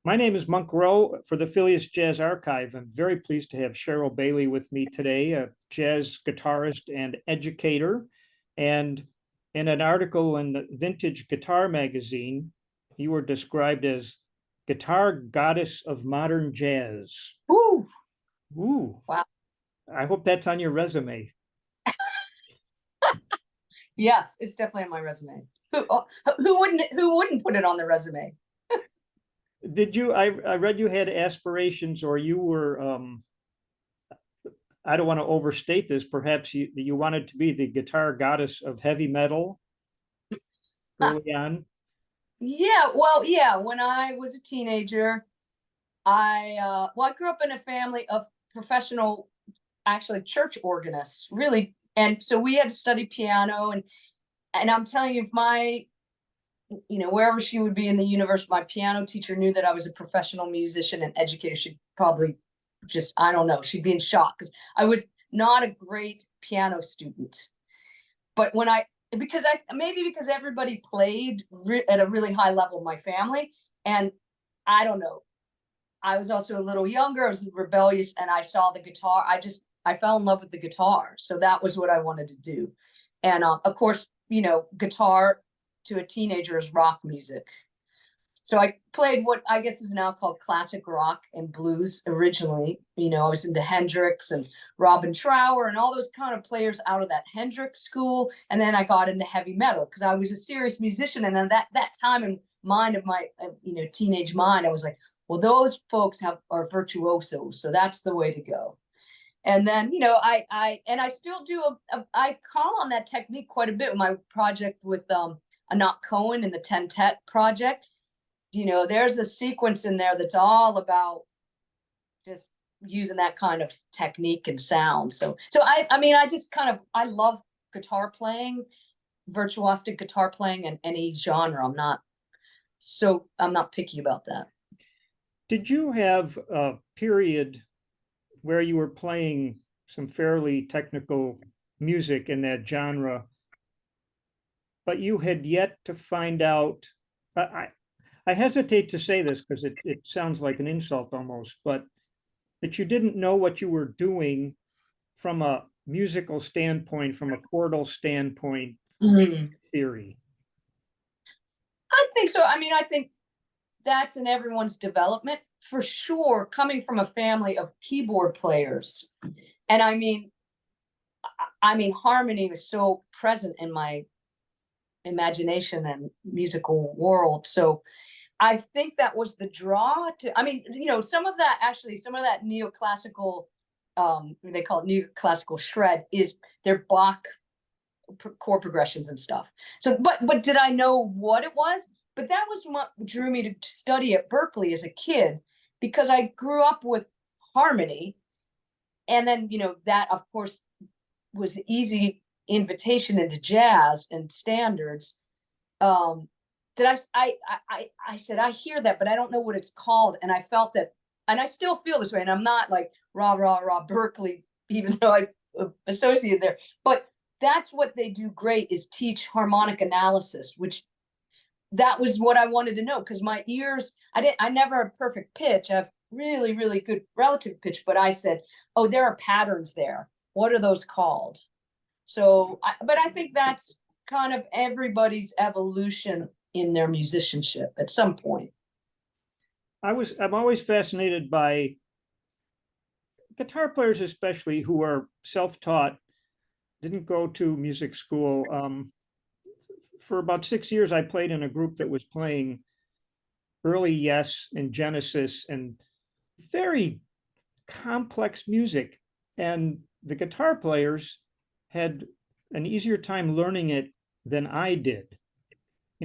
My name is Monk Rowe for the Phileas Jazz Archive. I'm very pleased to have Sheryl Bailey with me today, a jazz guitarist and educator. And in an article in the Vintage Guitar magazine, you were described as guitar goddess of modern jazz. Ooh, Ooh, wow. I hope that's on your resume. Yes, it's definitely on my resume. Who wouldn't put it on the resume? Did you, I read you had aspirations or you were, I don't want to overstate this, perhaps you wanted to be the guitar goddess of heavy metal early on. Yeah, well, yeah, when I was a teenager, I grew up in a family of professional, actually church organists, really. And so we had to study piano and I'm telling you, if my wherever she would be in the universe, my piano teacher knew that I was a professional musician and educator. She'd probably just, I don't know, she'd be in shock because I was not a great piano student. But because everybody played at a really high level in my family, and I don't know, I was also a little younger, I was rebellious, and I saw the guitar. I fell in love with the guitar, so that was what I wanted to do. And of course, guitar to a teenager is rock music. So I played what I guess is now called classic rock and blues originally. I was into Hendrix and Robin Trower and all those kind of players out of that Hendrix school. And then I got into heavy metal because I was a serious musician. And then that time in mind of my teenage mind, I was like, well, those folks are virtuosos, so that's the way to go. And then I still do I call on that technique quite a bit with my project with Anat Cohen in the Tentet project. There's a sequence in there that's all about just using that kind of technique and sound. So I mean, I love guitar playing, virtuosic guitar playing in any genre. I'm not picky about that. Did you have a period where you were playing some fairly technical music in that genre, but you had yet to find out? I hesitate to say this because it sounds like an insult almost, but that you didn't know what you were doing from a musical standpoint, from a chordal standpoint, theory. I think so. I mean, I think that's in everyone's development for sure, coming from a family of keyboard players. And I mean, harmony was so present in my imagination and musical world. So I think that was the draw to, I mean, some of that neoclassical, they call it neoclassical shred, is their Bach chord progressions and stuff. So, but did I know what it was? But that was what drew me to study at Berklee as a kid, because I grew up with harmony. And then, that of course was the easy invitation into jazz and standards. That I said, I hear that, but I don't know what it's called. And I felt that, and I still feel this way. And I'm not like rah, rah, rah, Berklee, even though I associated there. But that's what they do great, is teach harmonic analysis, which that was what I wanted to know, because my ears, I never had perfect pitch. I have really, really good relative pitch, but I said, oh, there are patterns there. What are those called? So, but I think that's kind of everybody's evolution in their musicianship at some point. I'm always fascinated by guitar players, especially who are self-taught, didn't go to music school. For about 6 years, I played in a group that was playing early Yes and Genesis and very complex music. And the guitar players had an easier time learning it than I did.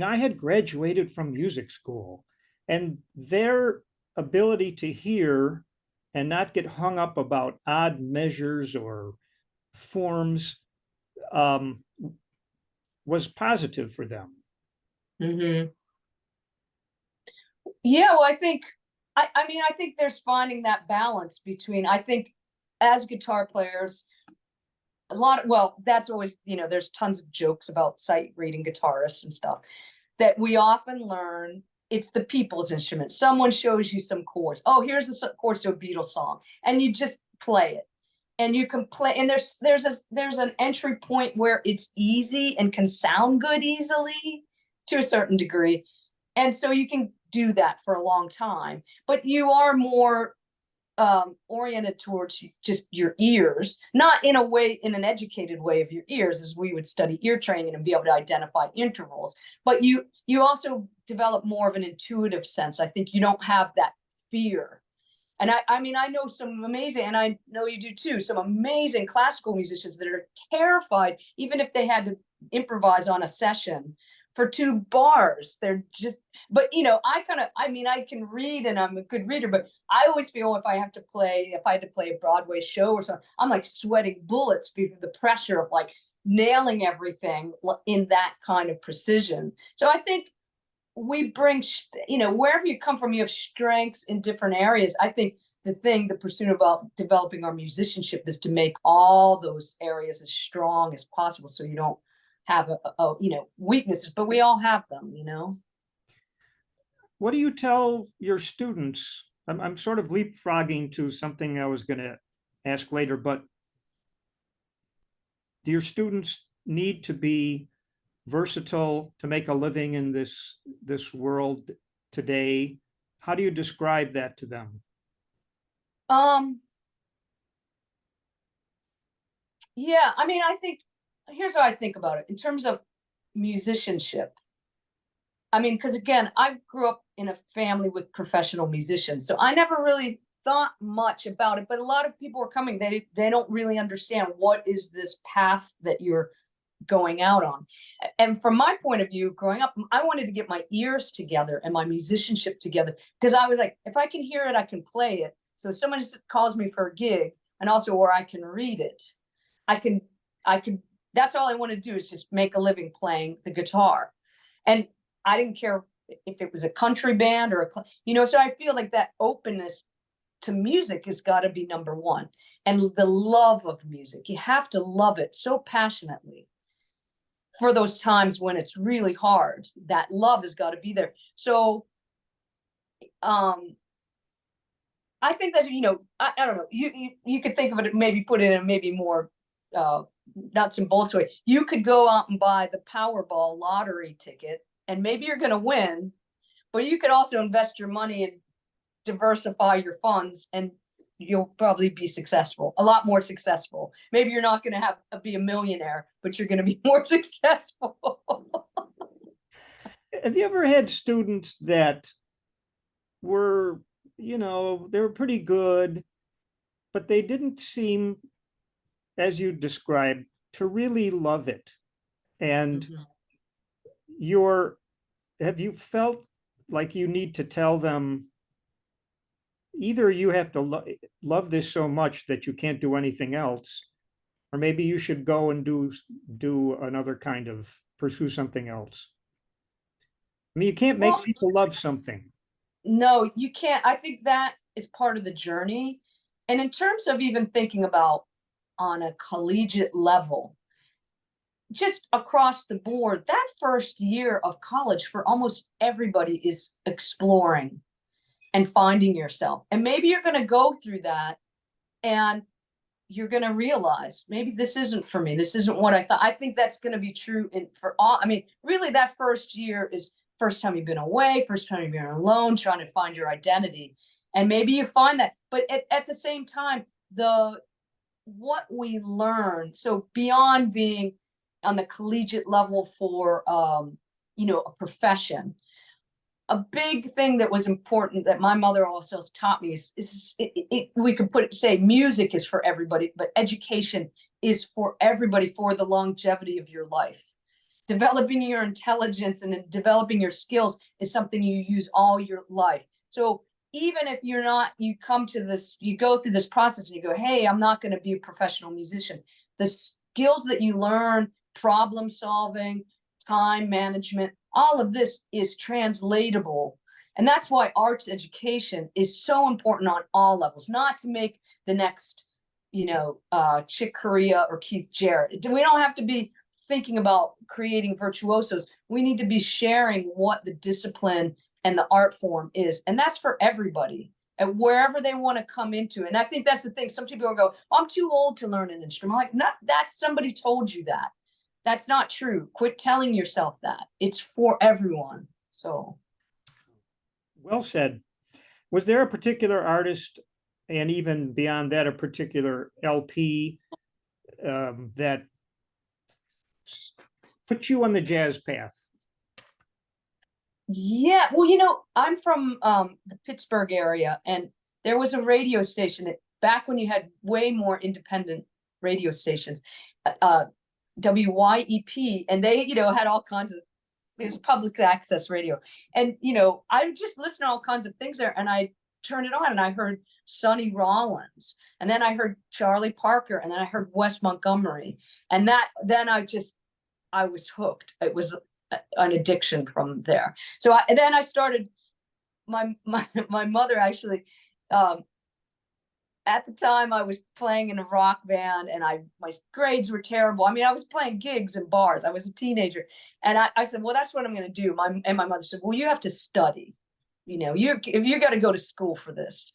I had graduated from music school, and their ability to hear and not get hung up about odd measures or forms was positive for them. Mm-hmm. Yeah, well, I think, I think there's finding that balance between, I think as guitar players, that's always, there's tons of jokes about sight reading guitarists and stuff, that we often learn it's the people's instrument. Someone shows you some chords. Oh, here's the chords to a Beatles song, and you just play it. And you can play, and there's an entry point where it's easy and can sound good easily to a certain degree. And so you can do that for a long time, but you are more oriented towards just your ears, not in a way, in an educated way of your ears, as we would study ear training and be able to identify intervals. But you also develop more of an intuitive sense. I think you don't have that fear. And I mean, I know some amazing, and I know you do too, some amazing classical musicians that are terrified, even if they had to improvise on a session for 2 bars. They're just, but you know, I mean, I can read and I'm a good reader, but I always feel if I had to play a Broadway show or something, I'm like sweating bullets because of the pressure of like nailing everything in that kind of precision. So I think we bring, you know, wherever you come from, you have strengths in different areas. I think the pursuit about developing our musicianship is to make all those areas as strong as possible, so you don't have you know, weaknesses, but we all have them, you know. What do you tell your students? I'm sort of leapfrogging to something I was going to ask later, but do your students need to be versatile to make a living in this world today? How do you describe that to them? Yeah, I mean, I think here's how I think about it in terms of musicianship. I mean, because again, I grew up in a family with professional musicians, so I never really thought much about it. But a lot of people are coming; they don't really understand what is this path that you're going out on. And from my point of view, growing up, I wanted to get my ears together and my musicianship together, because I was like, if I can hear it, I can play it. So if someone just calls me for a gig, and also where I can read it, I can, that's all I want to do, is just make a living playing the guitar. And I didn't care if it was a country band or you know, so I feel like that openness to music has got to be number one. And the love of music, you have to love it so passionately for those times when it's really hard. That love has got to be there. So I think that, you know, I don't know, you could think of it, maybe put it in maybe more nuts and bolts way. You could go out and buy the Powerball lottery ticket, and maybe you're going to win, but you could also invest your money and diversify your funds, and you'll probably be successful, a lot more successful. Maybe you're not going to be a millionaire, but you're going to be more successful. Have you ever had students that were, you know, they were pretty good, but they didn't seem, as you described, to really love it? And have you felt like you need to tell them, either you have to love this so much that you can't do anything else, or maybe you should go and do another kind of, pursue something else? I mean, you can't make people love something. No, you can't. I think that is part of the journey. And in terms of even thinking about on a collegiate level, just across the board, that first year of college for almost everybody is exploring and finding yourself. And maybe you're going to go through that and you're going to realize, maybe this isn't for me. This isn't what I thought. I think that's going to be true for all. I mean, really, that first year is first time you've been away, first time you've been alone, trying to find your identity. And maybe you find that. But at the same time, what we learn, so beyond being on the collegiate level for, you know, a profession, a big thing that was important that my mother also taught me is we could say music is for everybody, but education is for everybody for the longevity of your life. Developing your intelligence and developing your skills is something you use all your life. So even if you're not, you come to this, you go through this process and you go, hey, I'm not going to be a professional musician. The skills that you learn, problem solving, time management, all of this is translatable. And that's why arts education is so important on all levels, not to make the next, you know, Chick Corea or Keith Jarrett. We don't have to be thinking about creating virtuosos. We need to be sharing what the discipline and the art form is, and that's for everybody and wherever they want to come into. And I think that's the thing. Some people will go, oh, I'm too old to learn an instrument. I'm like, not that somebody told you that. That's not true. Quit telling yourself that. It's for everyone. So. Well said. Was there a particular artist, and even beyond that, a particular LP that put you on the jazz path? Yeah, well, I'm from the Pittsburgh area, and there was a radio station back when you had way more independent radio stations, WYEP, and they, had all kinds of, it was public access radio. And, I would just listen to all kinds of things there, and I turned it on and I heard Sonny Rollins, and then I heard Charlie Parker, and then I heard Wes Montgomery. And then I was hooked. It was an addiction from there. So then I started, my mother actually, at the time I was playing in a rock band, and my grades were terrible. I mean, I was playing gigs in bars. I was a teenager. And I said, well, that's what I'm going to do. And my mother said, well, you have to study. You got to go to school for this.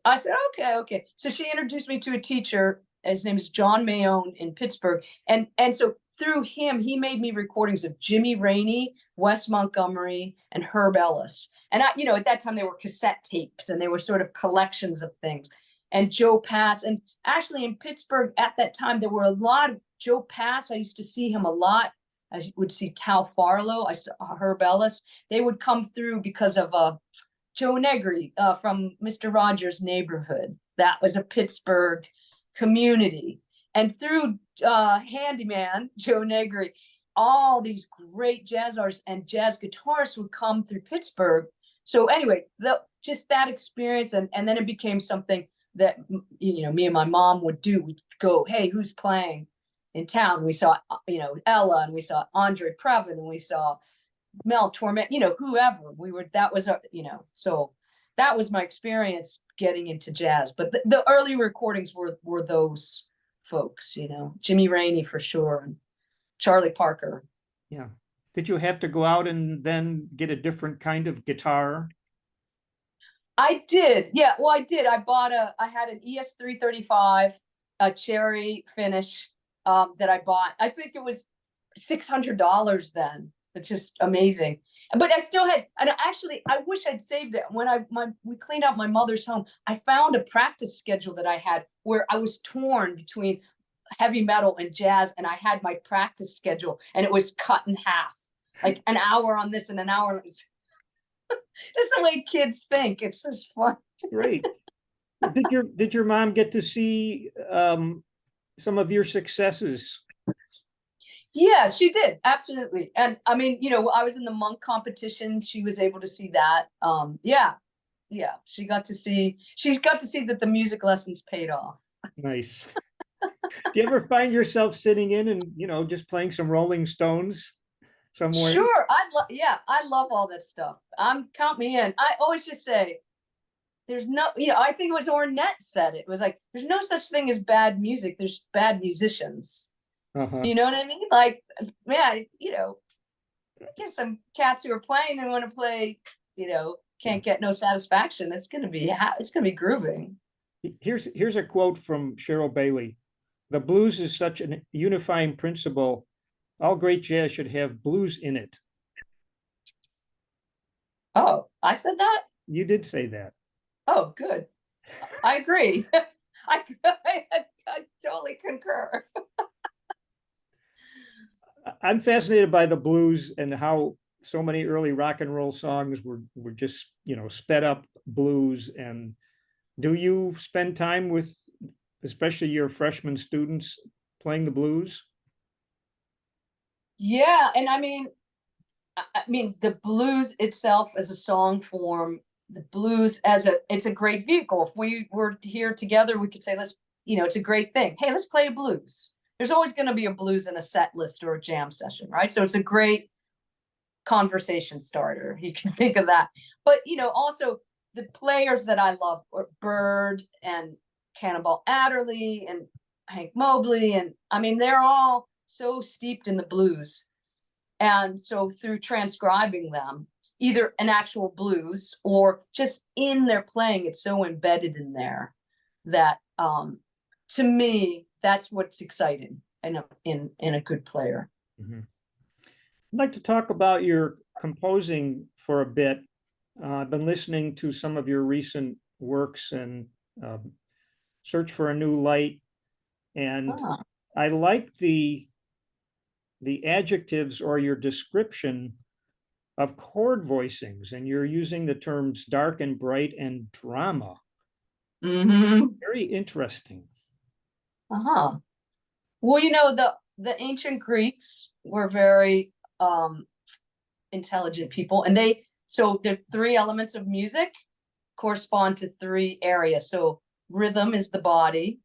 I said, okay. So she introduced me to a teacher. His name is John Mayone in Pittsburgh. And so through him, he made me recordings of Jimmy Rainey, Wes Montgomery, and Herb Ellis. And at that time they were cassette tapes, and they were sort of collections of things. And Joe Pass. And actually in Pittsburgh at that time, there were a lot of Joe Pass. I used to see him a lot. I would see Tal Farlow, Herb Ellis. They would come through because of Joe Negri from Mr. Rogers' Neighborhood. That was a Pittsburgh community. And through handyman Joe Negri, all these great jazz artists and jazz guitarists would come through Pittsburgh. So anyway, just that experience, and then it became something that me and my mom would do. We'd go, hey, who's playing in town? We saw Ella, and we saw Andre Previn, and we saw Mel Torment, whoever. So that was my experience getting into jazz. But the early recordings were those folks, Jimmy Rainey for sure, and Charlie Parker. Yeah. Did you have to go out and then get a different kind of guitar? I did. Yeah, well, I did. I had an ES-335, a cherry finish that I bought. I think it was $600 then. It's just amazing. But I still had, and actually, I wish I'd saved it. When we cleaned out my mother's home, I found a practice schedule that I had where I was torn between heavy metal and jazz, and I had my practice schedule, and it was cut in half, like an hour on this and an hour on this. That's the way kids think. It's just fun. Great. Did your mom get to see some of your successes? Yeah, she did. Absolutely. And I mean, I was in the monk competition. She was able to see that. Yeah. She got to see that the music lessons paid off. Nice. Do you ever find yourself sitting in and, just playing some Rolling Stones somewhere? Sure. I love all that stuff. Count me in. I always just say, there's no, I think it was Ornette said it was like, there's no such thing as bad music. There's bad musicians. You know what I mean? Like, yeah, get some cats who are playing and want to play, can't get no satisfaction. It's gonna be grooving. Here's a quote from Sheryl Bailey. The blues is such a unifying principle. All great jazz should have blues in it. Oh, I said that? You did say that. Oh, good. I agree. I totally concur. I'm fascinated by the blues and how so many early rock and roll songs were just, sped up blues. And do you spend time with, especially your freshman students, playing the blues? Yeah. And I mean, the blues itself as a song form, the blues it's a great vehicle. If we were here together, we could say, it's a great thing. Hey, let's play a blues. There's always going to be a blues in a set list or a jam session, right? So it's a great conversation starter. You can think of that. But, also the players that I love are Bird and Cannonball Adderley and Hank Mobley. And I mean, they're all so steeped in the blues. And so through transcribing them, either an actual blues or just in their playing. It's so embedded in there that to me, that's what's exciting in a good player. Mhm. I'd like to talk about your composing for a bit. I've been listening to some of your recent works and Search for a New Light, and Ah. I like the adjectives or your description of chord voicings, and you're using the terms dark and bright and drama. Mm-hmm. Very interesting. Uh-huh. Well, the ancient Greeks were very intelligent people, and so the three elements of music correspond to three areas. So rhythm is the body,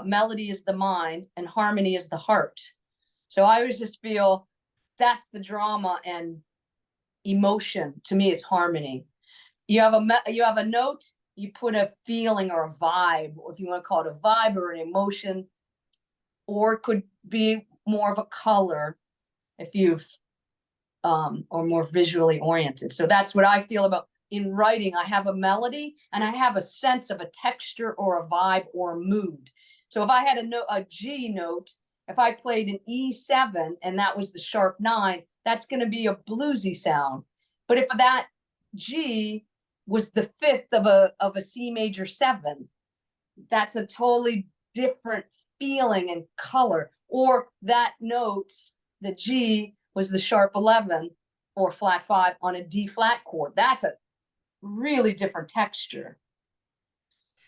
melody is the mind, and harmony is the heart. So I always just feel that's the drama, and emotion to me is harmony. You have a note, you put a feeling or a vibe, or if you want to call it a vibe or an emotion, or it could be more of a color if you've or more visually oriented. So that's what I feel about in writing. I have a melody and I have a sense of a texture or a vibe or a mood. So if I had a G note, if I played an E7 and that was the sharp 9, that's going to be a bluesy sound. But if that G was the fifth of a C major 7, that's a totally different feeling and color. Or that note, the G was the sharp 11 or flat 5 on a D flat chord. That's a really different texture.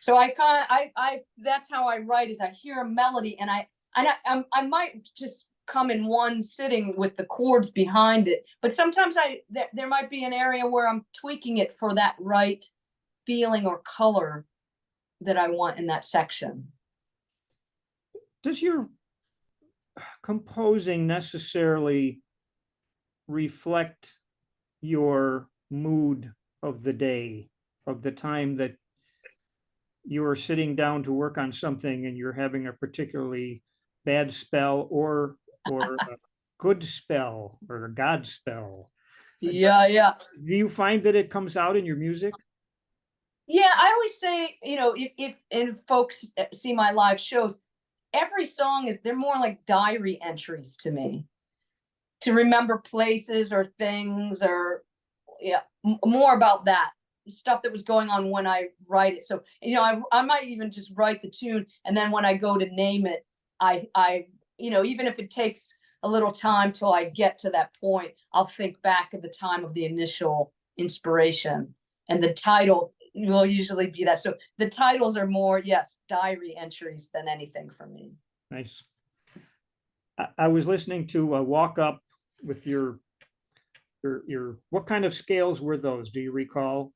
So that's how I write, is I hear a melody and I might just come in one sitting with the chords behind it, but sometimes there might be an area where I'm tweaking it for that right feeling or color that I want in that section. Does your composing necessarily reflect your mood of the day, of the time that you're sitting down to work on something and you're having a particularly bad spell or a good spell or a God spell? Yeah. Do you find that it comes out in your music? Yeah, I always say, if folks see my live shows, every song they're more like diary entries to me, to remember places or things, or more about that stuff that was going on when I write it. So, I might even just write the tune, and then when I go to name it, I even if it takes a little time till I get to that point, I'll think back at the time of the initial inspiration, and the title will usually be that. So the titles are more, yes, diary entries than anything for me. Nice. I was listening to Walk Up with your what kind of scales were those? Do you recall?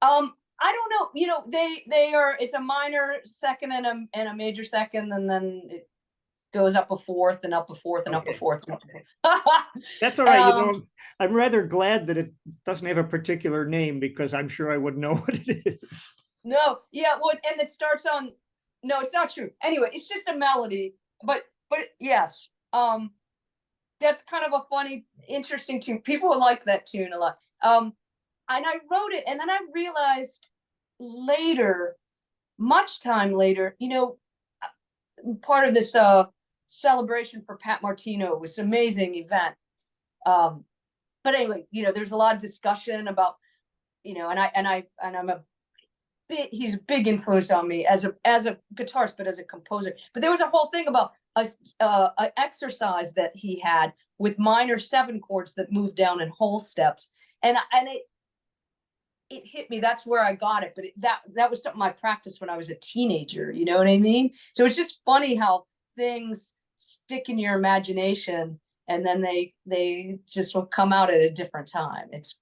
I don't know. They are. It's a minor second and a major second, and then it goes up a fourth and up a fourth and up a fourth and up a fourth. That's all right. I'm rather glad that it doesn't have a particular name, because I'm sure I would know what it is. No, yeah, well, and it starts on. No, it's not true. Anyway, it's just a melody, but yes, that's kind of a funny, interesting tune. People will like that tune a lot. And I wrote it, and then I realized later, much time later, part of this celebration for Pat Martino was an amazing event. But anyway, there's a lot of discussion about, and I'm he's a big influence on me as a guitarist, but as a composer. But there was a whole thing about an exercise that he had with minor 7 chords that moved down in whole steps, and it hit me. That's where I got it. But that was something I practiced when I was a teenager. You know what I mean? So it's just funny how things stick in your imagination, and then they just will come out at a different time. It's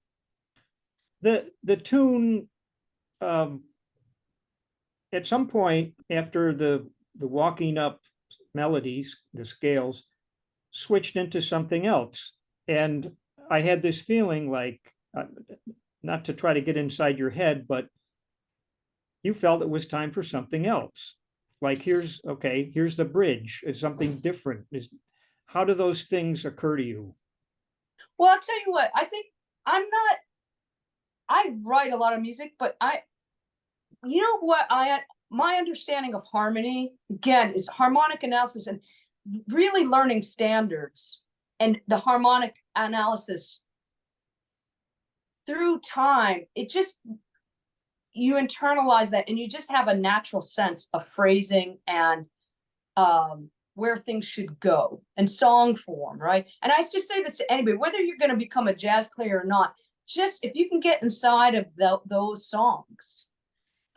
the tune. At some point after the walking up melodies, the scales switched into something else, and I had this feeling like, not to try to get inside your head, but you felt it was time for something else. Like, here's the bridge. It's something different. How do those things occur to you? Well, I'll tell you what, I think I'm not, I write a lot of music, but you know what, my understanding of harmony, again, is harmonic analysis and really learning standards and the harmonic analysis through time. It just, you internalize that and you just have a natural sense of phrasing and where things should go and song form, right? And I just say this to anybody, whether you're going to become a jazz player or not, just if you can get inside of those songs,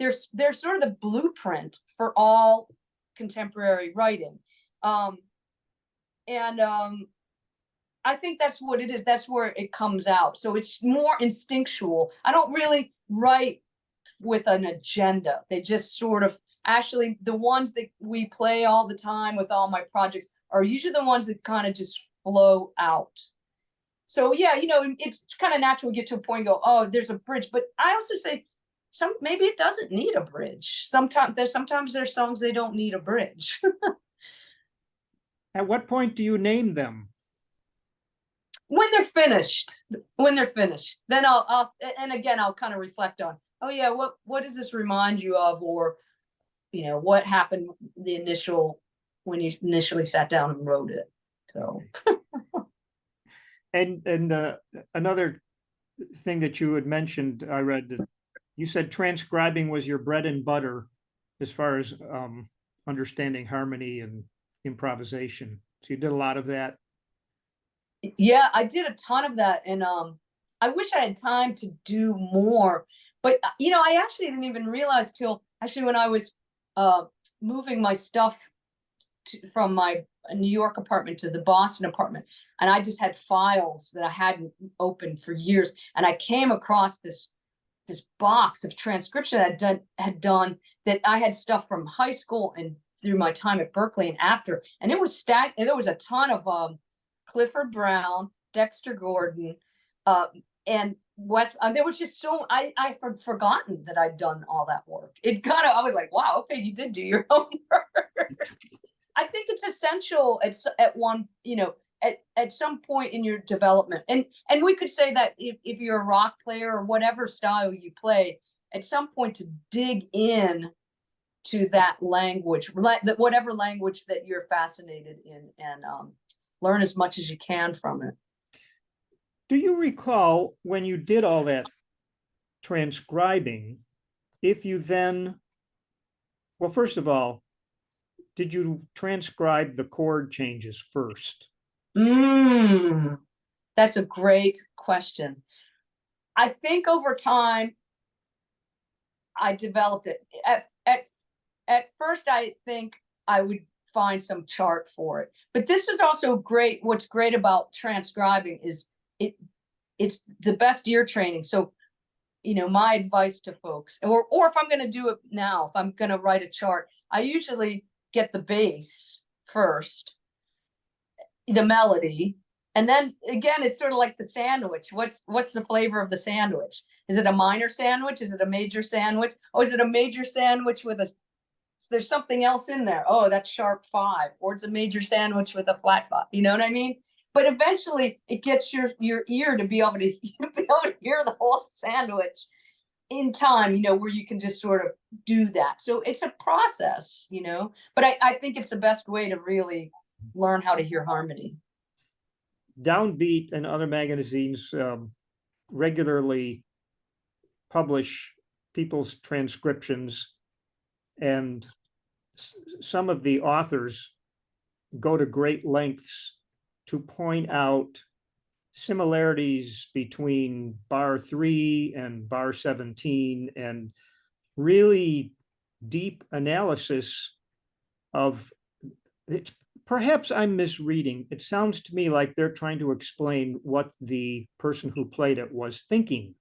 they're sort of the blueprint for all contemporary writing. And I think that's what it is. That's where it comes out. So it's more instinctual. I don't really write with an agenda. They just sort of, actually, the ones that we play all the time with all my projects are usually the ones that kind of just flow out. So yeah, you know, it's kind of natural to get to a point and go, oh, there's a bridge. But I also say maybe it doesn't need a bridge. Sometimes there's songs they don't need a bridge. At what point do you name them? When they're finished. Then I'll and again I'll kind of reflect on, oh yeah, what does this remind you of? Or, you know, what happened when you initially sat down and wrote it. So and another thing that you had mentioned, I read that you said transcribing was your bread and butter as far as understanding harmony and improvisation. So you did a lot of that. Yeah, I did a ton of that, and I wish I had time to do more. But you know, I actually didn't even realize till actually when I was moving my stuff from my New York apartment to the Boston apartment, and I just had files that I hadn't opened for years, and I came across this box of transcription that had done that. I had stuff from high school and through my time at Berklee and after, and it was stacked. And there was a ton of Clifford Brown, Dexter Gordon, and West. There was just so I had forgotten that I'd done all that work. It kind of, I was like, wow, okay, you did do your homework. I think it's essential at one, you know, at some point in your development. And we could say that if you're a rock player or whatever style you play, at some point to dig in to that language, whatever language that you're fascinated in, and learn as much as you can from it. Do you recall when you did all that transcribing, if you then, well, first of all, did you transcribe the chord changes first? That's a great question. I think over time, I developed it. At first, I think I would find some chart for it. But this is also great. What's great about transcribing is it's the best ear training. So, you know, my advice to folks, or if I'm going to do it now, if I'm going to write a chart, I usually get the bass first, the melody, and then again, it's sort of like the sandwich. What's the flavor of the sandwich? Is it a minor sandwich? Is it a major sandwich? Oh, is it a major sandwich with there's something else in there? Oh, that's sharp 5, or it's a major sandwich with a flat 5. You know what I mean? But eventually, it gets your ear to be able to hear the whole sandwich in time, you know, where you can just sort of do that. So it's a process, you know, but I think it's the best way to really learn how to hear harmony. Downbeat and other magazines regularly publish people's transcriptions, and some of the authors go to great lengths to point out similarities between bar 3 and bar 17, and really deep analysis of it. Perhaps I'm misreading. It sounds to me like they're trying to explain what the person who played it was thinking.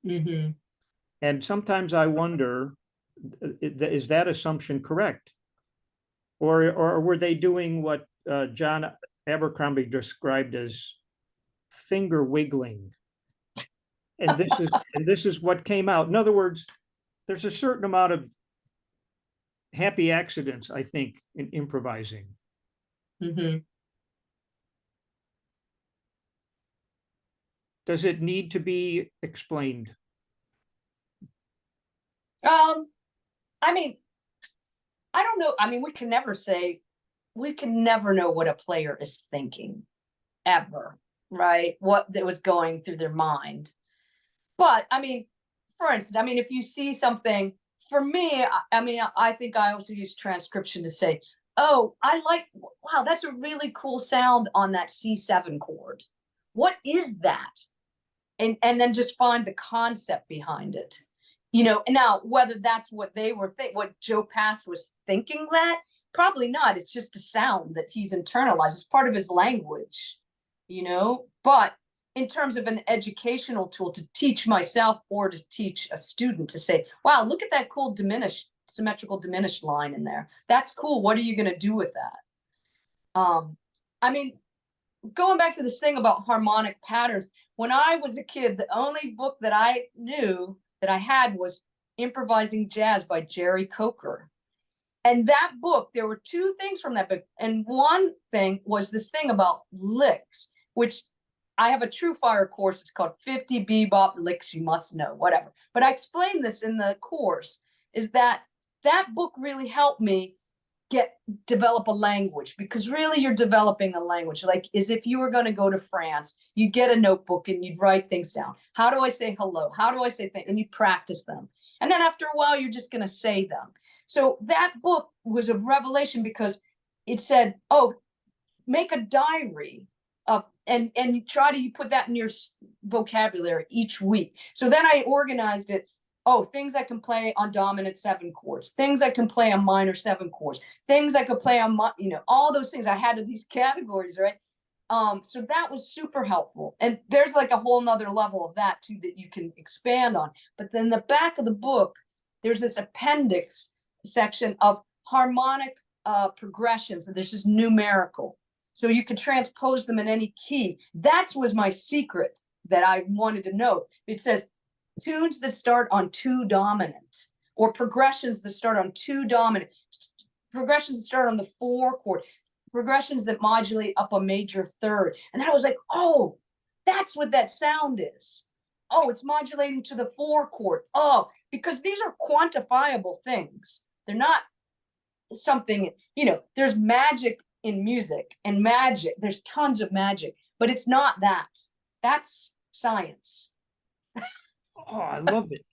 Mm-hmm. And sometimes I wonder, is that assumption correct? Or were they doing what John Abercrombie described as finger wiggling? And this is what came out. In other words, there's a certain amount of happy accidents, I think, in improvising. Mm-hmm. does it need to be explained? I mean, I don't know. I mean, we can never know what a player is thinking, ever, right? What was going through their mind. But I mean, for instance, I mean, if you see something, for me, I mean, I think I also use transcription to say, oh, wow, that's a really cool sound on that C7 chord. What is that? And then just find the concept behind it. You know, and now whether that's what they were what Joe Pass was thinking, that probably not. It's just a sound that he's internalized. It's part of his language, you know. But in terms of an educational tool to teach myself or to teach a student, to say, wow, look at that cool diminished, symmetrical diminished line in there. That's cool. What are you going to do with that? I mean, going back to this thing about harmonic patterns, when I was a kid, the only book that I knew that I had was Improvising Jazz by Jerry Coker. And that book, there were two things from that book. And one thing was this thing about licks, which I have a True Fire course. It's called 50 Bebop Licks You Must Know, whatever. But I explained this in the course, is that book really helped me develop a language, because really you're developing a language. Like, as if you were going to go to France, you get a notebook and you'd write things down. How do I say hello? How do I say things? And you practice them. And then after a while, you're just going to say them. So that book was a revelation, because it said, oh, make a diary of, and you try to put that in your vocabulary each week. So then I organized it. Oh, things I can play on dominant 7 chords, things I can play on minor 7 chords, things I could play on, you know, all those things. I had these categories, right? So that was super helpful. And there's like a whole nother level of that too that you can expand on. But then the back of the book, there's this appendix section of harmonic progressions, and there's just numerical. So you can transpose them in any key. That was my secret that I wanted to know. It says tunes that start on 2 dominant, or progressions that start on 2 dominant, progressions that start on the 4 chord, progressions that modulate up a major 3rd. And I was like, oh, that's what that sound is. Oh, it's modulating to the 4 chord. Oh, because these are quantifiable things. They're not something, you know, there's magic in music, and magic, there's tons of magic, but it's not that. That's science. Oh, I love it.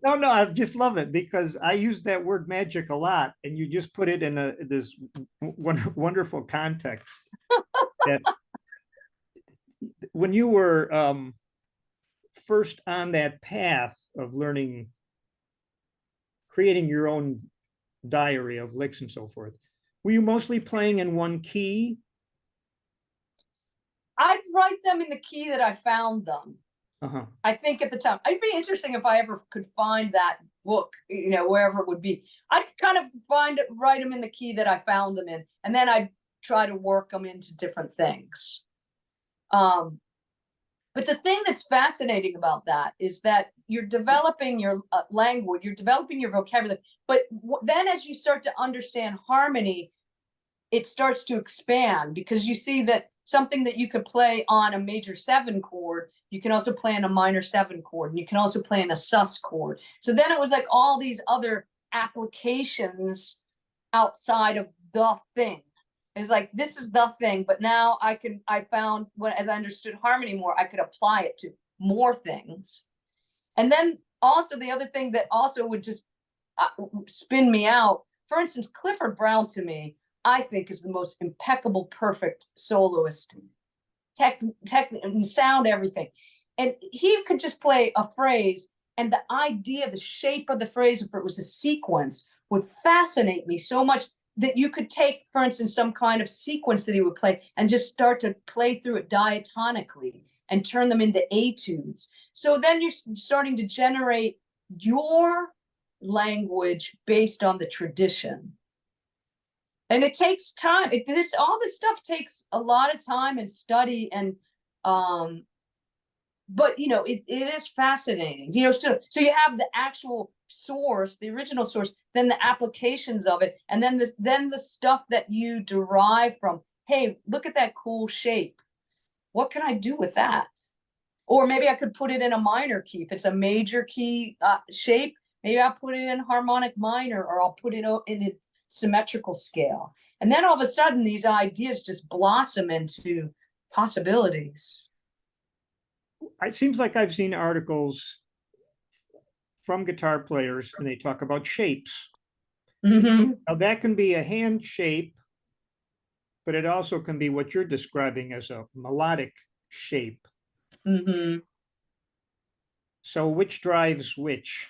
No, I just love it, because I use that word magic a lot, and you just put it in this wonderful context. That when you were first on that path of learning, creating your own diary of licks and so forth, were you mostly playing in one key? I'd write them in the key that I found them. Uh-huh. I think at the time, it'd be interesting if I ever could find that book, you know, wherever it would be. I'd kind of write them in the key that I found them in, and then I'd try to work them into different things. But the thing that's fascinating about that is that you're developing your language, you're developing your vocabulary, but then as you start to understand harmony, it starts to expand, because you see that something that you could play on a major 7 chord, you can also play on a minor 7 chord, and you can also play in a sus chord. So then it was like all these other applications outside of the thing. It's like, this is the thing, but now I found, as I understood harmony more, I could apply it to more things. And then also the other thing that also would just spin me out, for instance, Clifford Brown, to me, I think, is the most impeccable, perfect soloist, tech and sound, everything. And he could just play a phrase, and the idea, the shape of the phrase, if it was a sequence, would fascinate me so much, that you could take, for instance, some kind of sequence that he would play and just start to play through it diatonically and turn them into etudes. So then you're starting to generate your language based on the tradition. And it takes time. All this stuff takes a lot of time and study, and but you know, it is fascinating. You know, so you have the actual source, the original source, then the applications of it, and then the stuff that you derive from. Hey, look at that cool shape. what can I do with that? Or maybe I could put it in a minor key. If it's a major key shape, maybe I'll put it in harmonic minor, or I'll put it in a symmetrical scale. And then all of a sudden, these ideas just blossom into possibilities. It seems like I've seen articles from guitar players and they talk about shapes. Mm-hmm. Now that can be a hand shape, but it also can be what you're describing as a melodic shape. Mm-hmm. So which drives which?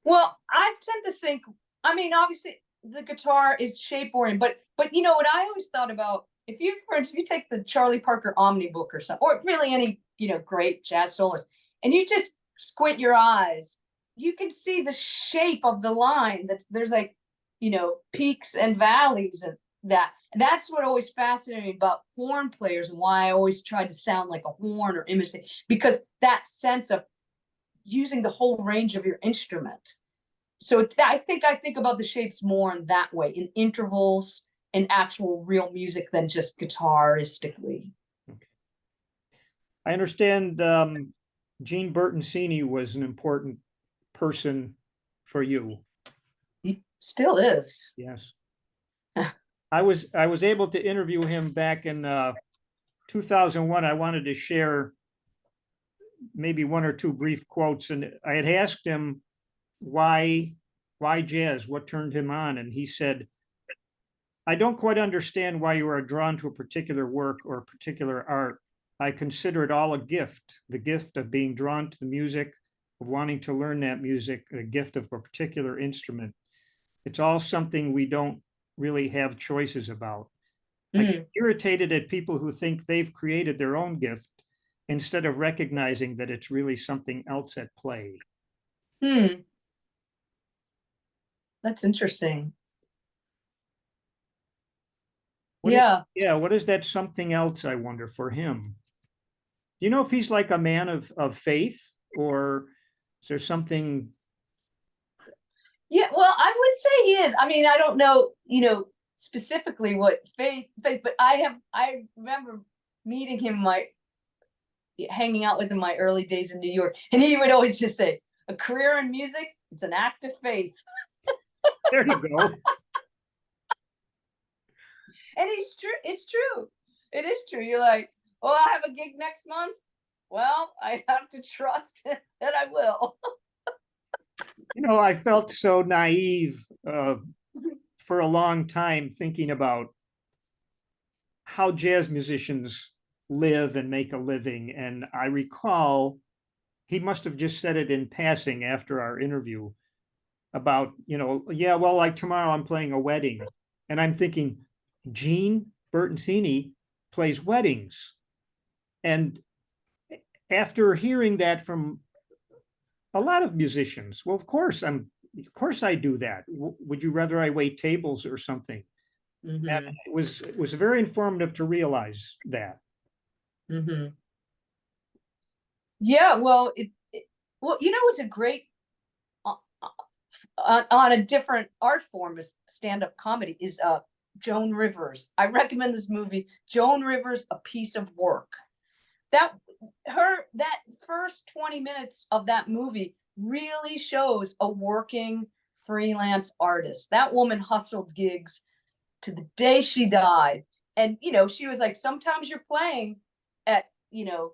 Well, I tend to think, I mean, obviously the guitar is shape oriented, but you know what I always thought about, if you, for instance, if you take the Charlie Parker Omni book or something, or really any, you know, great jazz soloist, and you just squint your eyes, you can see the shape of the line. There's like, you know, peaks and valleys, and that's what always fascinated me about horn players, and why I always tried to sound like a horn or imitate, because that sense of using the whole range of your instrument. So I think about the shapes more in that way, in intervals and actual real music, than just guitaristically. I understand Gene Bertoncini was an important person for you. He still is. Yes. I was able to interview him back in 2001. I wanted to share maybe one or two brief quotes, and I had asked him why jazz, what turned him on, and he said, I don't quite understand why you are drawn to a particular work or a particular art. I consider it all a gift, the gift of being drawn to the music, of wanting to learn that music, a gift of a particular instrument. It's all something we don't really have choices about. I get irritated at people who think they've created their own gift instead of recognizing that it's really something else at play. That's interesting. What Yeah. What is that something else, I wonder, for him? Do you know if he's like a man of faith, or is there something? Yeah, well, I would say he is. I mean, I don't know, you know, specifically what faith, but I remember meeting him, hanging out with him my early days in New York, and he would always just say, a career in music, it's an act of faith. There you go. And it's true. It is true. You're like, oh, I have a gig next month. Well, I have to trust that I will. You know, I felt so naive for a long time, thinking about how jazz musicians live and make a living. And I recall he must have just said it in passing after our interview about, you know, yeah, well, like tomorrow I'm playing a wedding. And I'm thinking, Gene Bertoncini plays weddings. And after hearing that from a lot of musicians, well, of course I do that. Would you rather I wait tables or something? Mm-hmm. And it was very informative to realize that. Mm-hmm. Yeah, well, well, you know, it's a great on a different art form as stand-up comedy is Joan Rivers. I recommend this movie, Joan Rivers, A Piece of Work. That first 20 minutes of that movie really shows a working freelance artist. That woman hustled gigs to the day she died. And, you know, she was like, sometimes you're playing at, you know,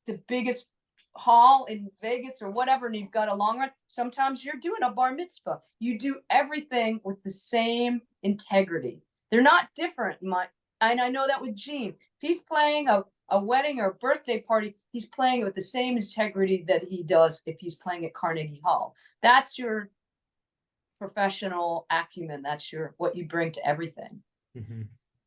the biggest hall in Vegas or whatever, and you've got a long run. Sometimes you're doing a bar mitzvah. You do everything with the same integrity. They're not different. And I know that with Gene. If he's playing a wedding or a birthday party, he's playing it with the same integrity that he does if he's playing at Carnegie Hall. That's your professional acumen. That's what you bring to everything. Mm-hmm.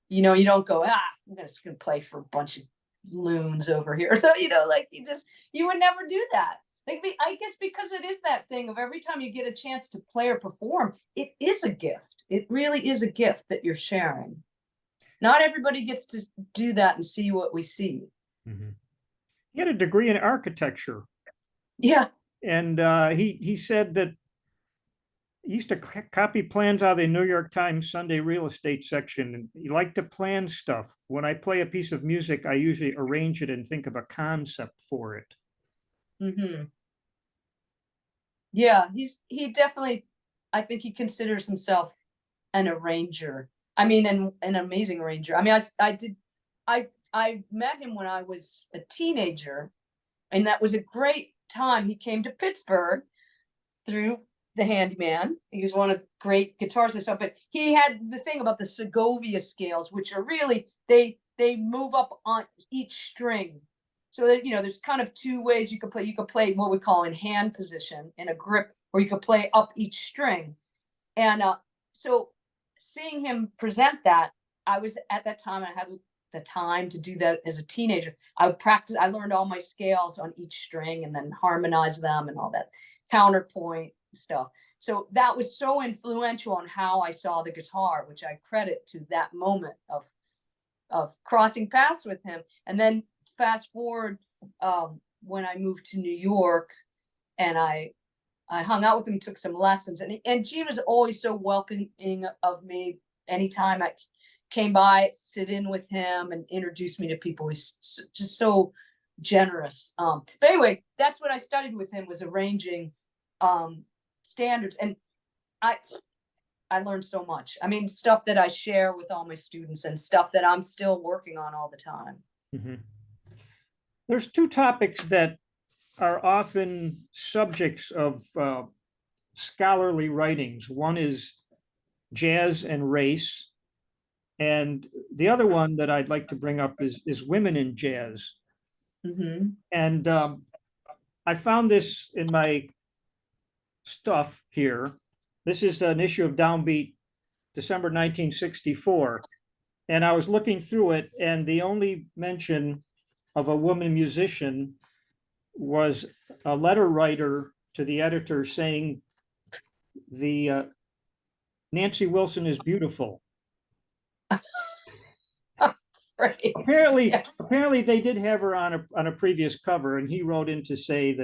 You know, you don't go, I'm just gonna play for a bunch of loons over here. So, you know, like you would never do that. Like, I guess because it is that thing of every time you get a chance to play or perform, it is a gift. It really is a gift that you're sharing. Not everybody gets to do that and see what we see. Mm-hmm. He had a degree in architecture. Yeah. And he said that used to copy plans out of the New York Times Sunday real estate section. And you like to plan stuff. When I play a piece of music, I usually arrange it and think of a concept for it. Mm-hmm. Yeah, he definitely, I think he considers himself an arranger. I mean, an amazing arranger. I mean, I met him when I was a teenager, and that was a great time. He came to Pittsburgh through the handyman. He was one of the great guitarists and stuff, but he had the thing about the Segovia scales, which are really, they move up on each string. So that, you know, there's kind of two ways you could play. You could play what we call in hand position in a grip, or you could play up each string. And so seeing him present that, I was at that time, I had the time to do that as a teenager. I would practice, I learned all my scales on each string and then harmonize them and all that counterpoint stuff. So that was so influential on how I saw the guitar, which I credit to that moment of crossing paths with him. And then fast forward, when I moved to New York, and I hung out with him, took some lessons, and Gene was always so welcoming of me. Anytime I came by, sit in with him and introduce me to people. He's just so generous. But anyway, that's what I studied with him, was arranging standards, and I learned so much. I mean, stuff that I share with all my students and stuff that I'm still working on all the time. Mm-hmm. There's two topics that are often subjects of scholarly writings. One is jazz and race. And the other one that I'd like to bring up is women in jazz. Mm-hmm. And I found this in my stuff here. This is an issue of Downbeat, December 1964. And I was looking through it, and the only mention of a woman musician was a letter writer to the editor saying the Nancy Wilson is beautiful. Right. Apparently they did have her on a previous cover, and he wrote in to say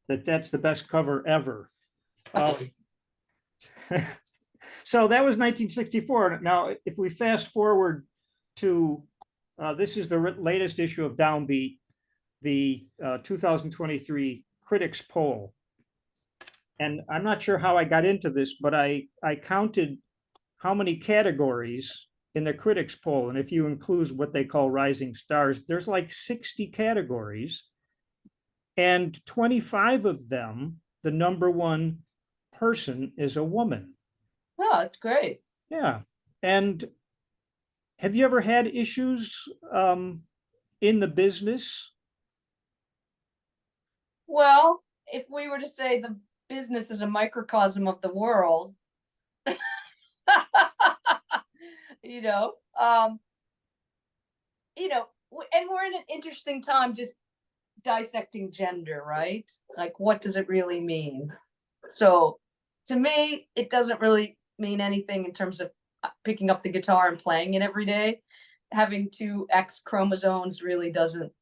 that's the best cover ever. So that was 1964. Now, if we fast forward to this is the latest issue of Downbeat, the 2023 Critics Poll. And I'm not sure how I got into this, but I counted how many categories in the Critics Poll. And if you include what they call rising stars, there's like 60 categories. And 25 of them, the number one person is a woman. Oh, that's great. Yeah. And have you ever had issues in the business? Well, if we were to say the business is a microcosm of the world, you know, and we're in an interesting time just dissecting gender, right? Like, what does it really mean? So to me, it doesn't really mean anything in terms of picking up the guitar and playing it every day. Having two X chromosomes really doesn't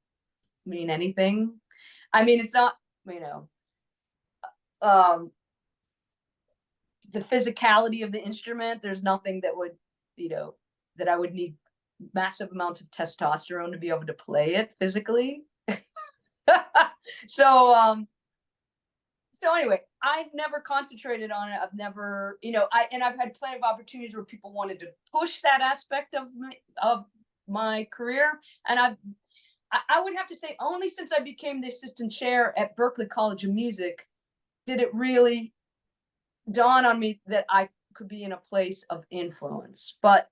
mean anything. I mean, it's not, the physicality of the instrument. There's nothing that would, that I would need massive amounts of testosterone to be able to play it physically. So anyway, I've never concentrated on it. I've never, I've had plenty of opportunities where people wanted to push that aspect of my career. And I would have to say, only since I became the assistant chair at Berklee College of Music did it really dawn on me that I could be in a place of influence. But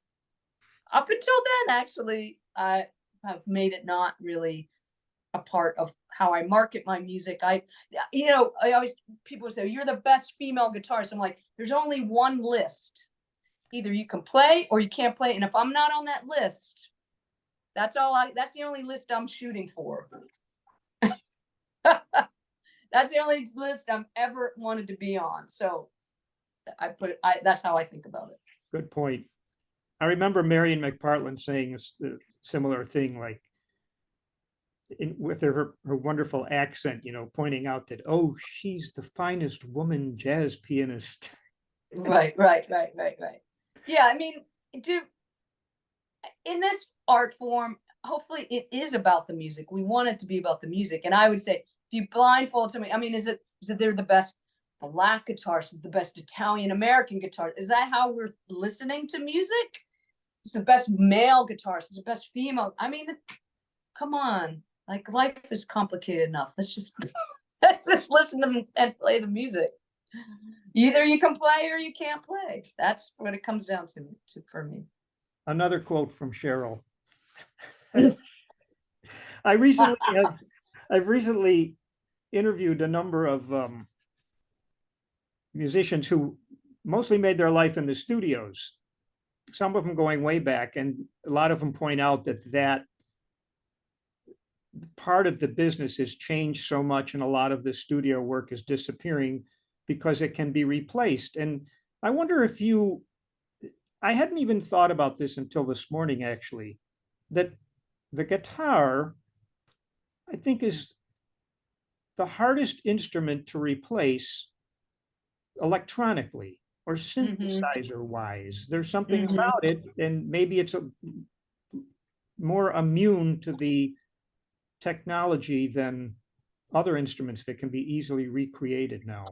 up until then, actually, I have made it not really a part of how I market my music. I always, people say, you're the best female guitarist. I'm like, there's only one list. Either you can play or you can't play. And if I'm not on that list, that's the only list I'm shooting for. That's the only list I'm ever wanted to be on. So that's how I think about it. Good point. I remember Marion McPartland saying a similar thing, like with her wonderful accent, pointing out that, oh, she's the finest woman jazz pianist. Right, right, right, right, right. Yeah, I mean, do in this art form, hopefully it is about the music. We want it to be about the music. And I would say, if you blindfold somebody, I mean, is it they're the best black guitarist, the best Italian American guitarist? Is that how we're listening to music? It's the best male guitarist, it's the best female. I mean, come on. Like life is complicated enough. Let's just listen to them and play the music. Either you can play or you can't play. That's what it comes down to for me. Another quote from Cheryl. I recently, I've recently interviewed a number of musicians who mostly made their life in the studios. Some of them going way back, and a lot of them point out that part of the business has changed so much, and a lot of the studio work is disappearing because it can be replaced. And I wonder if I hadn't even thought about this until this morning, actually, that the guitar, I think, is the hardest instrument to replace electronically or synthesizer wise. There's something about it, and maybe it's more immune to the technology than other instruments that can be easily recreated now.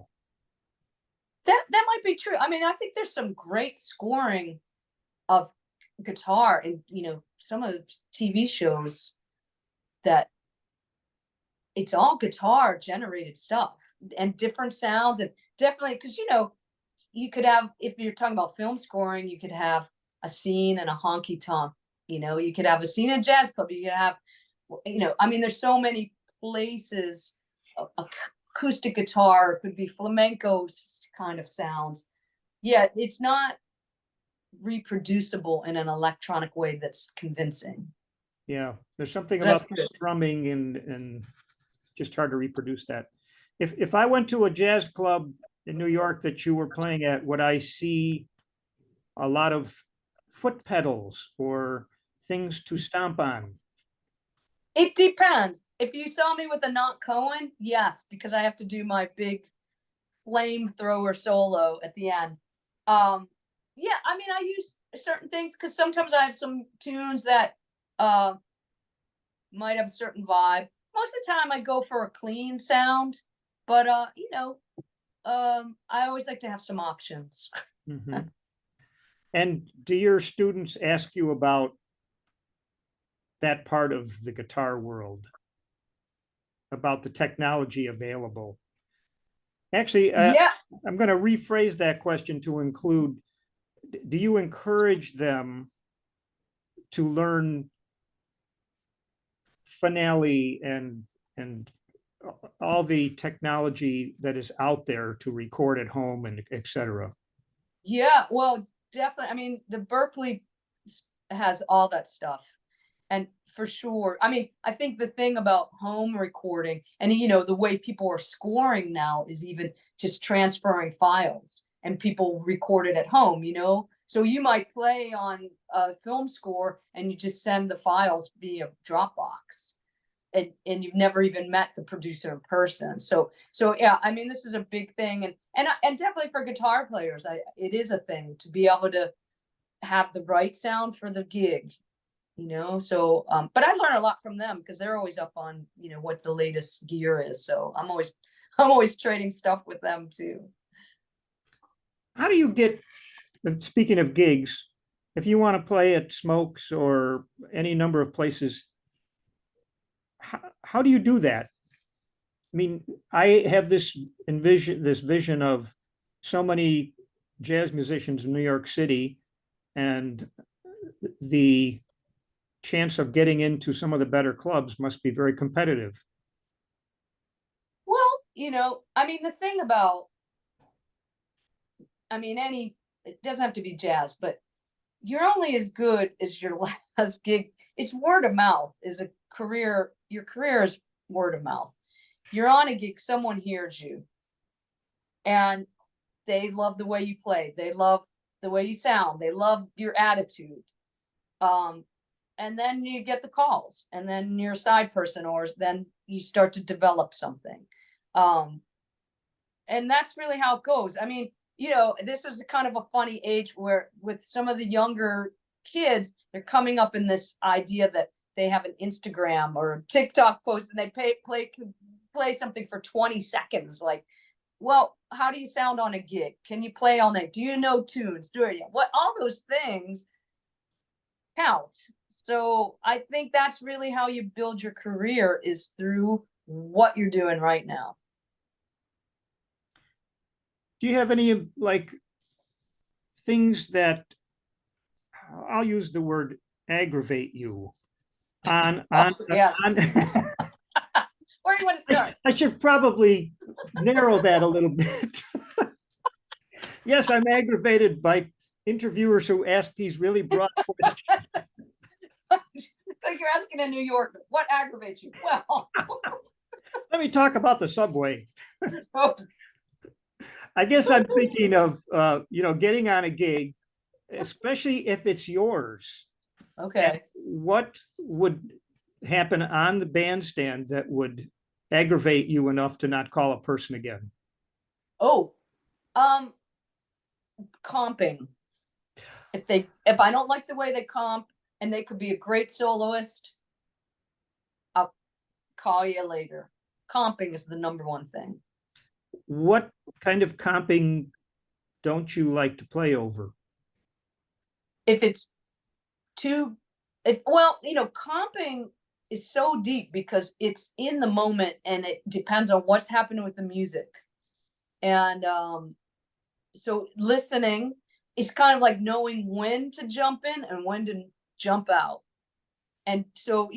That might be true. I mean, I think there's some great scoring of guitar and some of the TV shows that it's all guitar generated stuff and different sounds, and definitely because you could have, if you're talking about film scoring, you could have a scene and a honky tonk. You could have a scene in a jazz club. You could have, I mean, there's so many places. Acoustic guitar, it could be flamenco kind of sounds. Yeah, it's not reproducible in an electronic way that's convincing. Yeah, there's something That's about the good. strumming and just hard to reproduce that. If I went to a jazz club in New York that you were playing at, would I see a lot of foot pedals or things to stomp on? It depends. If you saw me with a Not Cohen, yes, because I have to do my big flamethrower solo at the end. Yeah, I mean, I use certain things because sometimes I have some tunes that might have a certain vibe. Most of the time, I go for a clean sound, but I always like to have some options. Mhm. And do your students ask you about that part of the guitar world, about the technology available? Actually, Yeah, I'm going to rephrase that question to include, do you encourage them to learn finale and all the technology that is out there to record at home and et cetera? yeah. Well, definitely. I mean, the Berklee has all that stuff. And for sure, I mean, I think the thing about home recording and the way people are scoring now is even just transferring files and people record it at home. So you might play on a film score and you just send the files via Dropbox. And you've never even met the producer in person. So yeah, I mean, this is a big thing, and definitely for guitar players, it is a thing to be able to have the right sound for the gig. So but I learn a lot from them because they're always up on what the latest gear is, so I'm always trading stuff with them too. How do you get, speaking of gigs, if you want to play at Smokes or any number of places, how do you do that? I mean, I have this vision of so many jazz musicians in New York City, and the chance of getting into some of the better clubs must be very competitive. Well, I mean, the thing about, I mean, it doesn't have to be jazz, but you're only as good as your last gig. It's word of mouth is a career. Your career is word of mouth. You're on a gig, someone hears you, and they love the way you play. They love the way you sound. They love your attitude. Um, and then you get the calls, and then you're a side person, or then you start to develop something. Um, and that's really how it goes. I mean, this is kind of a funny age where with some of the younger kids, they're coming up in this idea that they have an Instagram or a TikTok post and they play something for 20 seconds. Like, well, how do you sound on a gig? Can you play all night? Do you know tunes? What all those things count. So I think that's really how you build your career, is through what you're doing right now. Do you have any like things that, I'll use the word aggravate you on Yes. on Where do you want to start? I should probably narrow that a little bit. Yes, I'm aggravated by interviewers who ask these really broad questions. Like you're asking in New York, what aggravates you? Well, Let me talk about the subway. oh, I guess I'm thinking of getting on a gig, especially if it's yours. And okay. what would happen on the bandstand that would aggravate you enough to not call a person again? Oh, comping. If I don't like the way they comp and they could be a great soloist, I'll call you later. Comping is the number one thing. What kind of comping don't you like to play over? If it's too, comping is so deep because it's in the moment and it depends on what's happening with the music. And so listening is kind of like knowing when to jump in and when to jump out. And so,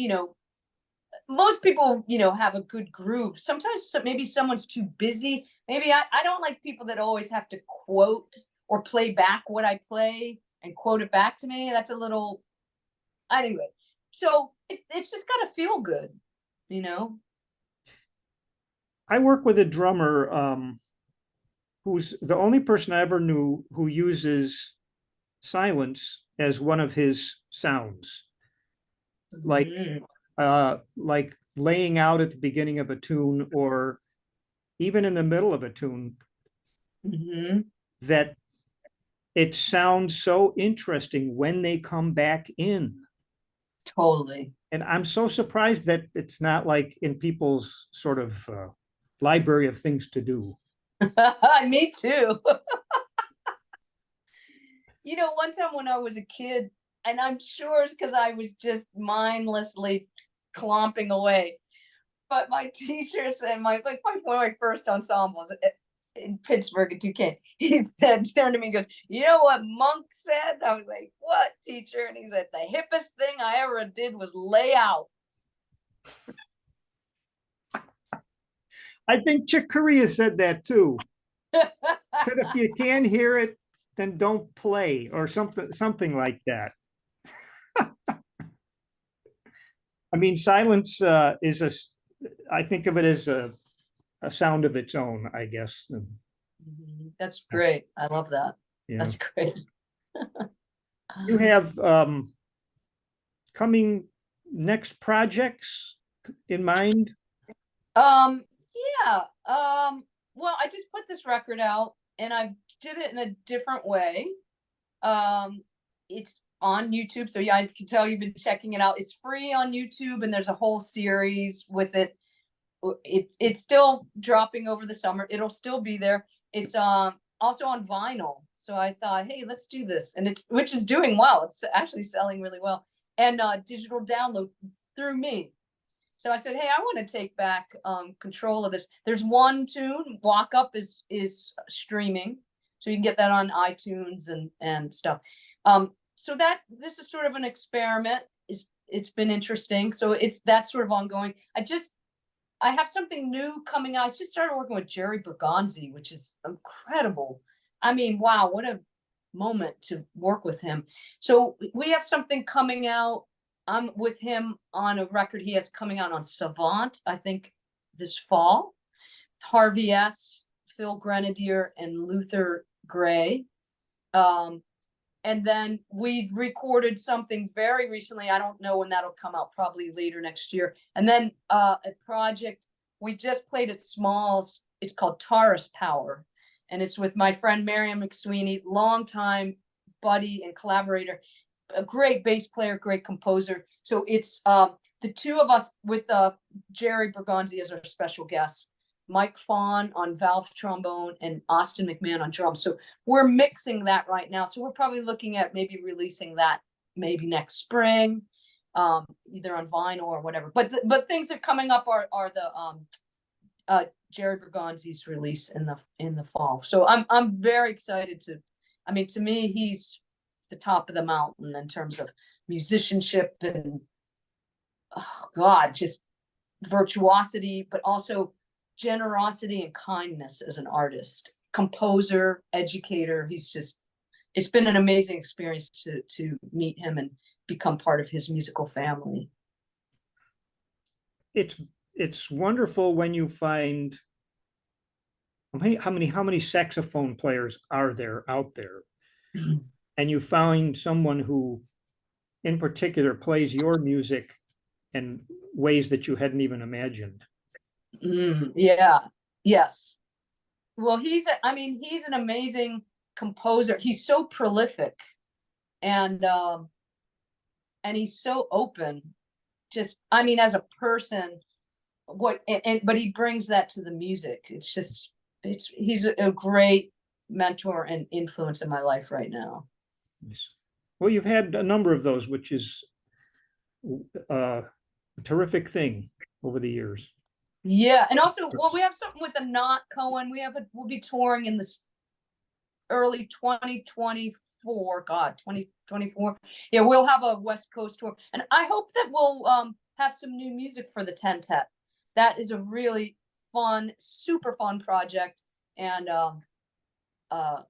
most people, have a good groove. Sometimes maybe someone's too busy. Maybe I don't like people that always have to quote or play back what I play and quote it back to me. That's a little, anyway. So it's just got to feel good, I work with a drummer who's the only person I ever knew who uses silence as one of his sounds. Like like laying out at the beginning of a tune or even in the middle of a tune, Mm-hmm. that it sounds so interesting when they come back in. Totally. And I'm so surprised that it's not like in people's sort of library of things to do. Me too. One time when I was a kid, and I'm sure it's because I was just mindlessly clomping away. But my teacher said, one of my first ensembles in Pittsburgh at Duquesne, he said, turned to me and goes, "You know what Monk said?" I was like, "What, teacher?" And he said, "The hippest thing I ever did was lay out." I think Chick Corea said that too. Said if you can't hear it, then don't play, or something like that. I mean, silence I think of it as a sound of its own, I guess. That's great. I love that. Yeah. That's great. You have coming next projects in mind? Yeah. Well, I just put this record out and I did it in a different way. It's on YouTube. So yeah, I can tell you've been checking it out. It's free on YouTube and there's a whole series with it. It's still dropping over the summer. It'll still be there. It's also on vinyl. So I thought, hey, let's do this. And which is doing well. It's actually selling really well. And digital download through me. So I said, hey, I want to take back control of this. There's one tune, Walk Up is streaming. So you can get that on iTunes and stuff. So this is sort of an experiment. It's been interesting. So that's sort of ongoing. I have something new coming out. I just started working with Jerry Bergonzi, which is incredible. I mean, wow, what a moment to work with him. So we have something coming out. I'm with him on a record he has coming out on Savant, I think this fall. Harvey S., Phil Grenadier, and Luther Gray. And then we recorded something very recently. I don't know when that'll come out, probably later next year. And then a project we just played at Smalls. It's called Taurus Power. and it's with my friend Mariam McSweeney, longtime buddy and collaborator, a great bass player, great composer. So it's the two of us with Jerry Bergonzi as our special guest, Mike Fawn on valve trombone, and Austin McMahon on drums. So we're mixing that right now. So we're probably looking at maybe releasing that maybe next spring, either on vinyl or whatever. But things that are coming up are the Jerry Bergonzi's release in the fall. So I'm very excited to. I mean, to me, he's the top of the mountain in terms of musicianship and, oh God, just virtuosity, but also generosity and kindness as an artist, composer, educator. It's been an amazing experience to meet him and become part of his musical family. It's wonderful when you find how many saxophone players are there out there, and you find someone who in particular plays your music in ways that you hadn't even imagined. Yeah. Yes. Well, he's an amazing composer. He's so prolific, and he's so open. Just, I mean, as a person, but he brings that to the music. He's a great mentor and influence in my life right now. Nice. Well, you've had a number of those, which is a terrific thing over the years. Yeah, and also, well, we have something with the Not Cohen. We'll be touring in this early 2024. God, 2024. Yeah, we'll have a West Coast tour, and I hope that we'll have some new music for the Tentet. That is a really fun, super fun project, and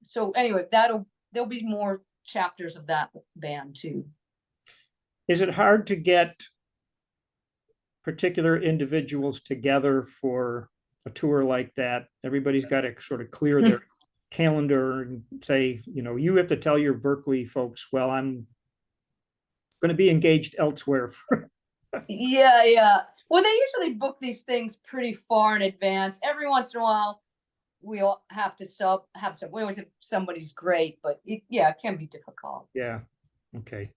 so anyway, there'll be more chapters of that band too. Is it hard to get particular individuals together for a tour like that? Everybody's got to sort of clear their calendar and say, you have to tell your Berklee folks, well, I'm going to be engaged elsewhere. Yeah. Well, they usually book these things pretty far in advance. Every once in a while, we'll have to have some. We always have somebody's great, but it can be difficult. Yeah. Okay.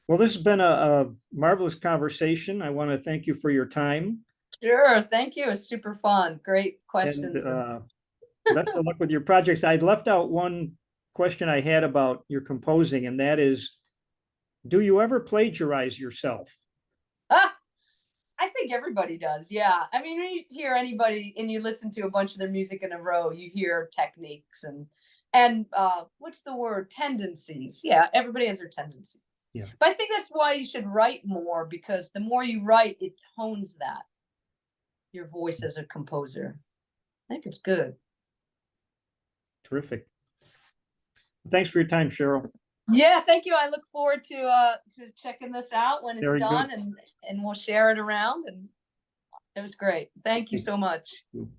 Well, this has been a marvelous conversation. I want to thank you for your time. Sure. Thank you. It's super fun. Great questions. And best of luck with your projects. I left out one question I had about your composing, and that is, do you ever plagiarize yourself? I think everybody does. Yeah. I mean, when you hear anybody and you listen to a bunch of their music in a row, you hear techniques and what's the word? Tendencies. Yeah. Everybody has their tendencies. Yeah. But I think that's why you should write more, because the more you write, it hones your voice as a composer. I think it's good. Terrific. Thanks for your time, Sheryl. Yeah, thank you. I look forward to checking this out when it's Very done, good. and we'll share it around. And it was great. Thank you so much. Thank you.